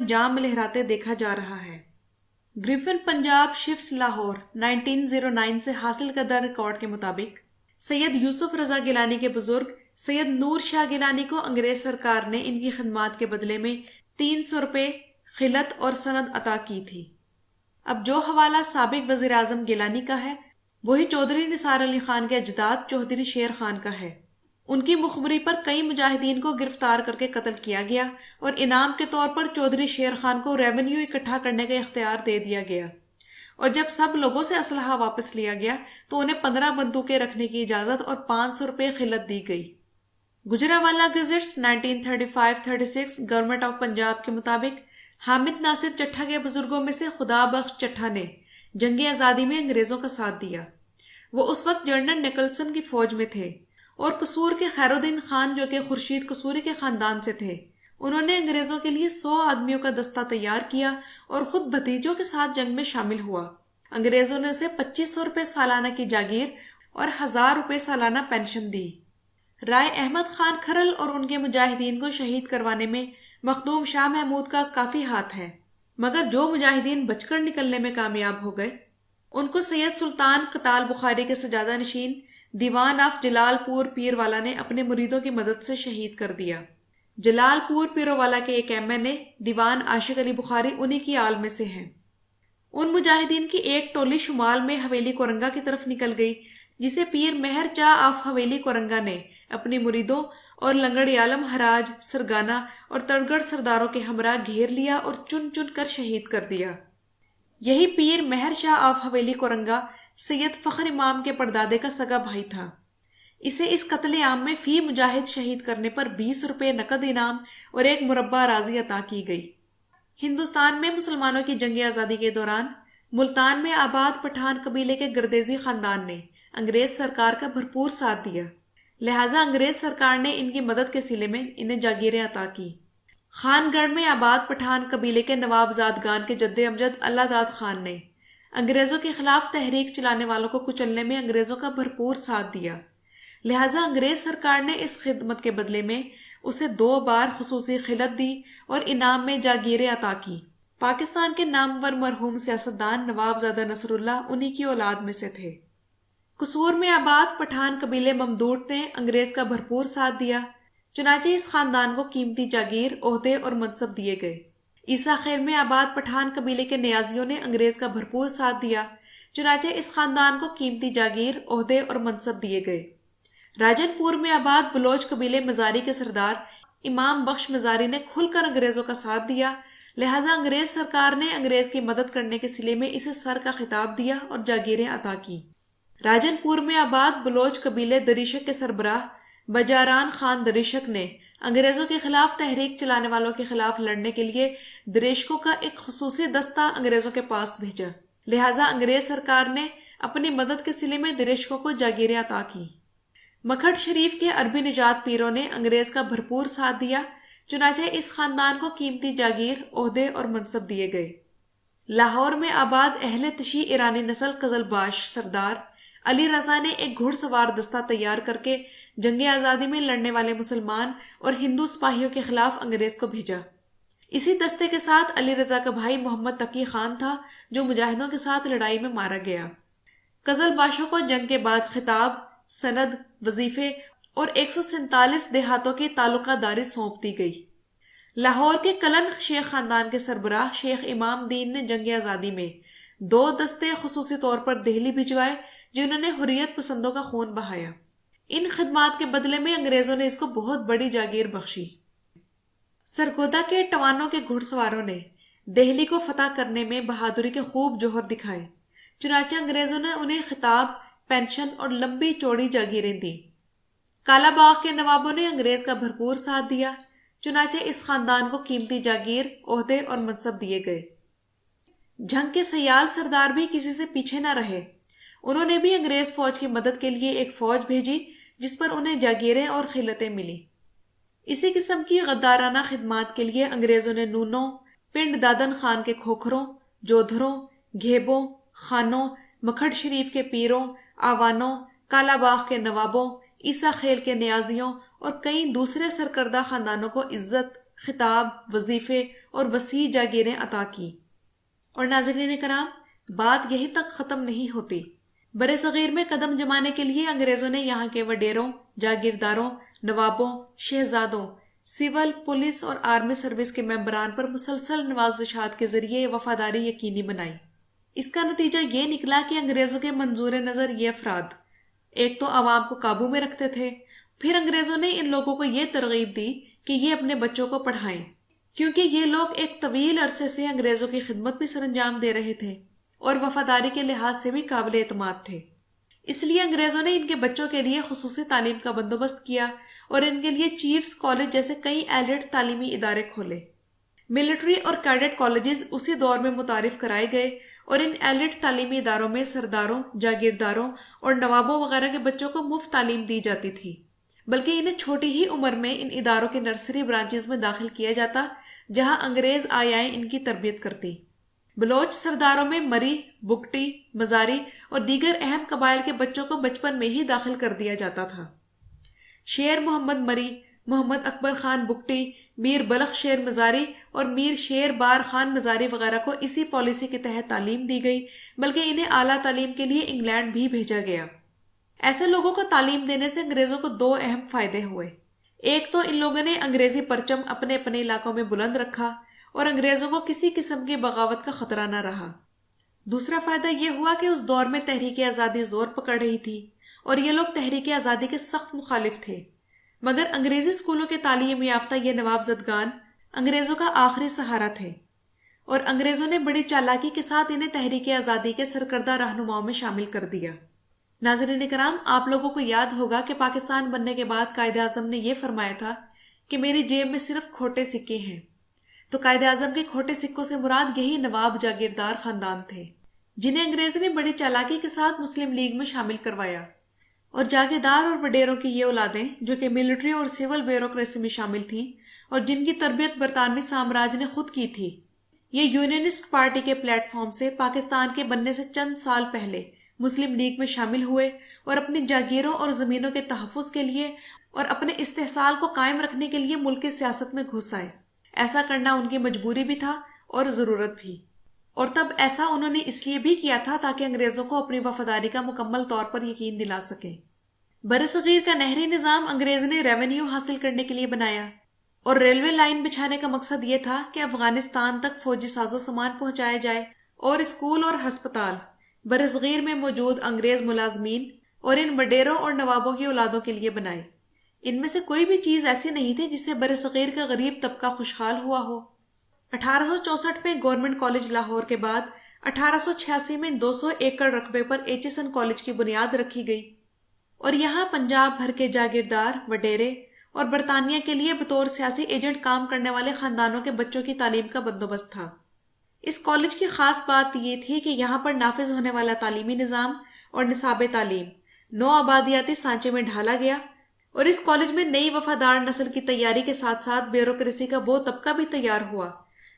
جام لہراتے دیکھا جا رہا ہے۔ گریفن پنجاب شفٹس لاہور 1909 سے حاصل کردہ ریکارڈ کے مطابق سید یوسف رضا گیلانی کے بزرگ سید نور شاہ گیلانی کو انگریز سرکار نے ان کی خدمات کے بدلے میں 300 روپے خلعت اور سند عطا کی تھی۔ اب جو حوالہ سابق وزیر اعظم گیلانی کا ہے وہی چودھری نثار علی خان کے اجداد چودھری شیر خان کا ہے۔ ان کی مخبری پر کئی مجاہدین کو گرفتار کر کے قتل کیا گیا اور انعام کے طور پر چودھری شیر خان کو ریونیو اکٹھا کرنے کا اختیار دے دیا گیا، اور جب سب لوگوں سے اسلحہ واپس لیا گیا تو انہیں 15 بندوقیں رکھنے کی اجازت اور 500 روپے خلعت دی گئی۔ Gujranwala gadgets 1935-36 government of Punjab کے مطابق حامد ناصر چٹھا کے بزرگوں میں سے خدا بخش چٹھا نے جنگ آزادی میں انگریزوں کا ساتھ دیا۔ وہ اس وقت جنرل نکلسن کی فوج میں تھے، اور قصور کے خیر الدین خان جو کہ خورشید قصوری کے خاندان سے تھے، انہوں نے انگریزوں کے لیے 100 آدمیوں کا دستہ تیار کیا اور خود بھتیجوں کے ساتھ جنگ میں شامل ہوا۔ انگریزوں نے اسے 2500 روپے سالانہ کی جاگیر اور 1000 روپے سالانہ پینشن دی۔ رائے احمد خان کھرل اور ان کے مجاہدین کو شہید کروانے میں مخدوم شاہ محمود کا کافی ہاتھ ہے، مگر جو مجاہدین بچ کر نکلنے میں کامیاب ہو گئے ان کو سید سلطان قتال بخاری کے سجادہ نشین دیوان آف جلال پور پیر والا نے اپنے مریدوں کی مدد سے شہید کر دیا۔ جلال پور پیرووالا کے ایک ایم این اے دیوان عاشق علی بخاری انہی کی آل میں سے ہیں۔ ان مجاہدین کی ایک ٹولی شمال میں حویلی کورنگا کی طرف نکل گئی، جسے پیر مہر چاہ آف حویلی کورنگا نے اپنی مریدوں اور لنگڑی عالم حراج، سرگانہ اور تڑگڑ سرداروں کے ہمراہ گھیر لیا اور چن چن کر شہید کر دیا۔ یہی پیر مہر شاہ آف حویلی کورنگا سید فخر امام کے پردادے کا سگا بھائی تھا۔ اسے اس قتل عام میں فی مجاہد شہید کرنے پر 20 روپے نقد انعام اور ایک مربع راضی عطا کی گئی۔ ہندوستان میں مسلمانوں کی جنگ آزادی کے دوران ملتان میں آباد پٹھان قبیلے کے گردیزی خاندان نے انگریز سرکار کا بھرپور ساتھ دیا، لہٰذا انگریز سرکار نے ان کی مدد کے صلے میں انہیں جاگیریں عطا کی۔ خان گڑھ میں آباد پٹھان قبیلے کے نواب زادگان کے جد امجد اللہ داد خان نے انگریزوں کے خلاف تحریک چلانے والوں کو کچلنے میں انگریزوں کا بھرپور ساتھ دیا، لہٰذا انگریز سرکار نے اس خدمت کے بدلے میں اسے 2 بار خصوصی خلعت دی اور انعام میں جاگیریں عطا کی۔ پاکستان کے نامور مرحوم سیاستدان نواب زادہ نصر اللہ انہی کی اولاد میں سے تھے۔ قصور میں آباد پٹھان قبیلے ممدوٹ نے انگریز کا بھرپور ساتھ دیا، چنانچہ اس خاندان کو قیمتی جاگیر، عہدے اور منصب دیے گئے۔ عیسیٰ خیل میں آباد پٹھان قبیلے کے نیازیوں نے انگریز کا بھرپور ساتھ دیا، چنانچہ اس خاندان کو قیمتی جاگیر، عہدے اور منصب دیے گئے۔ راجن پور میں آباد بلوچ قبیلے مزاری کے سردار امام بخش مزاری نے کھل کر انگریزوں کا ساتھ دیا، لہٰذا انگریز سرکار نے انگریز کی مدد کرنے کے صلے میں اسے سر کا خطاب دیا اور جاگیریں عطا کی۔ راجن پور میں آباد بلوچ قبیلے دریشک کے سربراہ بجاران خان دریشک نے انگریزوں کے خلاف تحریک چلانے والوں کے خلاف لڑنے کے لیے دریشکوں کا ایک خصوصی دستہ انگریزوں کے پاس بھیجا، لہٰذا انگریز سرکار نے اپنی مدد کے صلے میں دریشکوں کو جاگیریں عطا کی۔ مکھڈ شریف کے عربی نجات پیروں نے انگریز کا بھرپور ساتھ دیا، چنانچہ اس خاندان کو قیمتی جاگیر، عہدے اور منصب دیے گئے۔ لاہور میں آباد اہل تشیع ایرانی نسل قزلباش سردار علی رضا نے ایک گھڑ سوار دستہ تیار کر کے جنگ آزادی میں لڑنے والے مسلمان اور ہندو سپاہیوں کے خلاف انگریز کو بھیجا۔ اسی دستے کے ساتھ علی رضا کا بھائی محمد تقی خان تھا جو مجاہدوں کے ساتھ لڑائی میں مارا گیا۔ قزلباشوں کو جنگ کے بعد خطاب، سند، وظیفے اور 147 دیہاتوں کی تعلقہ داری سونپ دی گئی۔ لاہور کے کلن شیخ خاندان کے سربراہ شیخ امام دین نے جنگ آزادی میں 2 دستے خصوصی طور پر دہلی بھجوائے جنہوں نے حریت پسندوں کا خون بہایا۔ ان خدمات کے بدلے میں انگریزوں نے اس کو بہت بڑی جاگیر بخشی۔ سرگودا کے ٹوانوں کے گھڑ سواروں نے دہلی کو فتح کرنے میں بہادری کے خوب جوہر دکھائے، چنانچہ انگریزوں نے انہیں خطاب، پینشن اور لمبی چوڑی جاگیریں دی۔ کالا باغ کے نوابوں نے انگریز کا بھرپور ساتھ دیا، چنانچہ اس خاندان کو قیمتی جاگیر، عہدے اور منصب دیے گئے۔ جنگ کے سیال سردار بھی کسی سے پیچھے نہ رہے، انہوں نے بھی انگریز فوج کی مدد کے لیے ایک فوج بھیجی جس پر انہیں جاگیریں اور خلعتیں ملی۔ اسی قسم کی غدارانہ خدمات کے لیے انگریزوں نے نونوں، پنڈ دادن خان کے کھوکھروں، جودھروں، گھیبوں، خانوں، مکھڈ شریف کے پیروں، آوانوں، کالا باغ کے نوابوں، عیسیٰ خیل کے نیازیوں اور کئی دوسرے سرکردہ خاندانوں کو عزت، خطاب، وظیفے اور وسیع جاگیریں عطا کی۔ اور ناظرین کرام، بات یہی تک ختم نہیں ہوتی۔ برِ صغیر میں قدم جمانے کے لیے انگریزوں نے یہاں کے وڈیروں، جاگیرداروں، نوابوں، شہزادوں، سول، پولیس اور آرمی سروس کے ممبران پر مسلسل نوازشات کے ذریعے وفاداری یقینی بنائی۔ اس کا نتیجہ یہ نکلا کہ انگریزوں کے منظور نظر یہ افراد ایک تو عوام کو قابو میں رکھتے تھے، پھر انگریزوں نے ان لوگوں کو یہ ترغیب دی کہ یہ اپنے بچوں کو پڑھائیں، کیونکہ یہ لوگ ایک طویل عرصے سے انگریزوں کی خدمت بھی سر انجام دے رہے تھے اور وفاداری کے لحاظ سے بھی قابل اعتماد تھے۔ اس لیے انگریزوں نے ان کے بچوں کے لیے خصوصی تعلیم کا بندوبست کیا اور ان کے لیے چیفز کالج جیسے کئی ایلیٹ تعلیمی ادارے کھولے۔ ملٹری اور کیڈٹ کالجز اسی دور میں متعارف کرائے گئے اور ان ایلیٹ تعلیمی اداروں میں سرداروں، جاگیرداروں اور نوابوں وغیرہ کے بچوں کو مفت تعلیم دی جاتی تھی، بلکہ انہیں چھوٹی ہی عمر میں ان اداروں کے نرسری برانچز میں داخل کیا جاتا جہاں انگریز آیائیں ان کی تربیت کرتی۔ بلوچ سرداروں میں مری، بگٹی، مزاری اور دیگر اہم قبائل کے بچوں کو بچپن میں ہی داخل کر دیا جاتا تھا۔ شیر محمد مری، محمد اکبر خان بگٹی، میر بلخ شیر مزاری اور میر شیر بار خان مزاری وغیرہ کو اسی پالیسی کے تحت تعلیم دی گئی، بلکہ انہیں اعلیٰ تعلیم کے لیے انگلینڈ بھی بھیجا گیا۔ ایسے لوگوں کو تعلیم دینے سے انگریزوں کو دو اہم فائدے ہوئے۔ ایک تو ان لوگوں نے انگریزی پرچم اپنے اپنے علاقوں میں بلند رکھا اور انگریزوں کو کسی قسم کی بغاوت کا خطرہ نہ رہا۔ دوسرا فائدہ یہ ہوا کہ اس دور میں تحریک آزادی زور پکڑ رہی تھی اور یہ لوگ تحریک آزادی کے سخت مخالف تھے، مگر انگریزی اسکولوں کے تعلیم یافتہ یہ نواب زدگان انگریزوں کا آخری سہارا تھے، اور انگریزوں نے بڑی چالاکی کے ساتھ انہیں تحریک آزادی کے سرکردہ رہنماؤں میں شامل کر دیا۔ ناظرین کرام، آپ لوگوں کو یاد ہوگا کہ پاکستان بننے کے بعد قائد اعظم نے یہ فرمایا تھا کہ میری جیب میں صرف کھوٹے سکے ہیں، تو قائد اعظم کے کھوٹے سکوں سے مراد یہی نواب جاگیردار خاندان تھے جنہیں انگریزوں نے بڑی چالاکی کے ساتھ مسلم لیگ میں شامل کروایا، اور جاگیردار اور وڈیروں کی یہ اولادیں جو کہ ملٹری اور سول بیوروکریسی میں شامل تھیں اور جن کی تربیت برطانوی سامراج نے خود کی تھی، یہ یونینسٹ پارٹی کے پلیٹ فارم سے پاکستان کے بننے سے چند سال پہلے مسلم لیگ میں شامل ہوئے اور اپنی جاگیروں اور زمینوں کے تحفظ کے لیے اور اپنے استحصال کو قائم رکھنے کے لیے ملک کی سیاست میں گھس آئے۔ ایسا کرنا ان کی مجبوری بھی تھا اور ضرورت بھی، اور تب ایسا انہوں نے اس لیے بھی کیا تھا تاکہ انگریزوں کو اپنی وفاداری کا مکمل طور پر یقین دلا سکیں۔ برصغیر کا نہری نظام انگریز نے ریونیو حاصل کرنے کے لیے بنایا، اور ریلوے لائن بچھانے کا مقصد یہ تھا کہ افغانستان تک فوجی ساز و سامان پہنچایا جائے، اور اسکول اور ہسپتال برصغیر میں موجود انگریز ملازمین اور ان وڈیروں اور نوابوں کی اولادوں کے لیے بنائے۔ ان میں سے کوئی بھی چیز ایسی نہیں تھی جس سے برصغیر کا غریب طبقہ خوشحال ہوا ہو۔ 1864 میں گورنمنٹ کالج لاہور کے بعد 1886 میں 200 ایکڑ رقبے پر ایچسن کالج کی بنیاد رکھی گئی، اور یہاں پنجاب بھر کے جاگیردار، وڈیرے اور برطانیہ کے لیے بطور سیاسی ایجنٹ کام کرنے والے خاندانوں کے بچوں کی تعلیم کا بندوبست تھا۔ اس کالج کی خاص بات یہ تھی کہ یہاں پر نافذ ہونے والا تعلیمی نظام اور نصاب تعلیم نو آبادیاتی سانچے میں ڈھالا گیا، اور اس کالج میں نئی وفادار نسل کی تیاری کے ساتھ ساتھ بیوروکریسی کا وہ طبقہ بھی تیار ہوا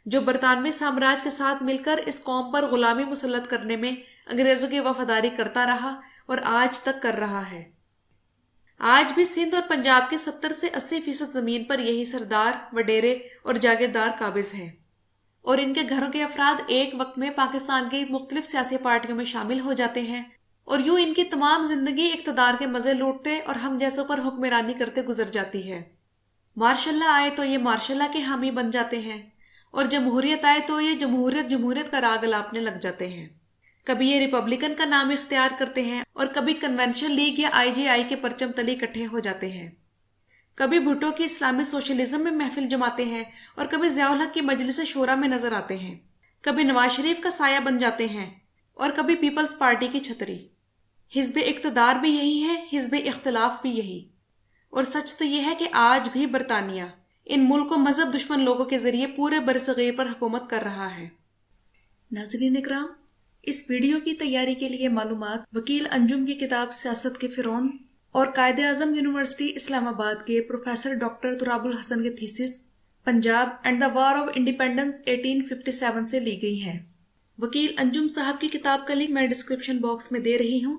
جو برطانوی سامراج کے ساتھ مل کر اس قوم پر غلامی مسلط کرنے میں انگریزوں کی وفاداری کرتا رہا اور آج تک کر رہا ہے۔ آج بھی سندھ اور پنجاب کے 70 سے 80% زمین پر یہی سردار، وڈیرے اور جاگیردار قابض ہیں، اور ان کے گھروں کے افراد ایک وقت میں پاکستان کی مختلف سیاسی پارٹیوں میں شامل ہو جاتے ہیں، اور یوں ان کی تمام زندگی اقتدار کے مزے لوٹتے اور ہم جیسوں پر حکمرانی کرتے گزر جاتی ہے۔ مارشاء اللہ آئے تو یہ مارشاء اللہ کے حامی بن جاتے ہیں، اور جمہوریت آئے تو یہ جمہوریت کا راگ الاپنے لگ جاتے ہیں۔ کبھی یہ ریپبلکن کا نام اختیار کرتے ہیں اور کبھی کنونشن لیگ یا IGI کے پرچم تلے اکٹھے ہو جاتے ہیں، کبھی بھٹو کی اسلامی سوشلزم میں محفل جماتے ہیں اور کبھی ضیاء الحق کی مجلس شورا میں نظر آتے ہیں، کبھی نواز شریف کا سایہ بن جاتے ہیں اور کبھی پیپلز پارٹی کی چھتری۔ حزب اقتدار بھی یہی ہے، حزب اختلاف بھی یہی، اور سچ تو یہ ہے کہ آج بھی برطانیہ ان ملک و مذہب دشمن لوگوں کے ذریعے پورے برصغیر پر حکومت کر رہا ہے۔ ناظرین اکرام، اس ویڈیو کی تیاری کے لیے معلومات وکیل انجم کی کتاب سیاست کے فرعون اور قائد اعظم یونیورسٹی اسلام آباد کے پروفیسر ڈاکٹر تراب الحسن کے thesis Punjab and the war of independence 1857 سے لی گئی ہیں۔ وکیل انجم صاحب کی کتاب کا لنک میں ڈسکرپشن باکس میں دے رہی ہوں،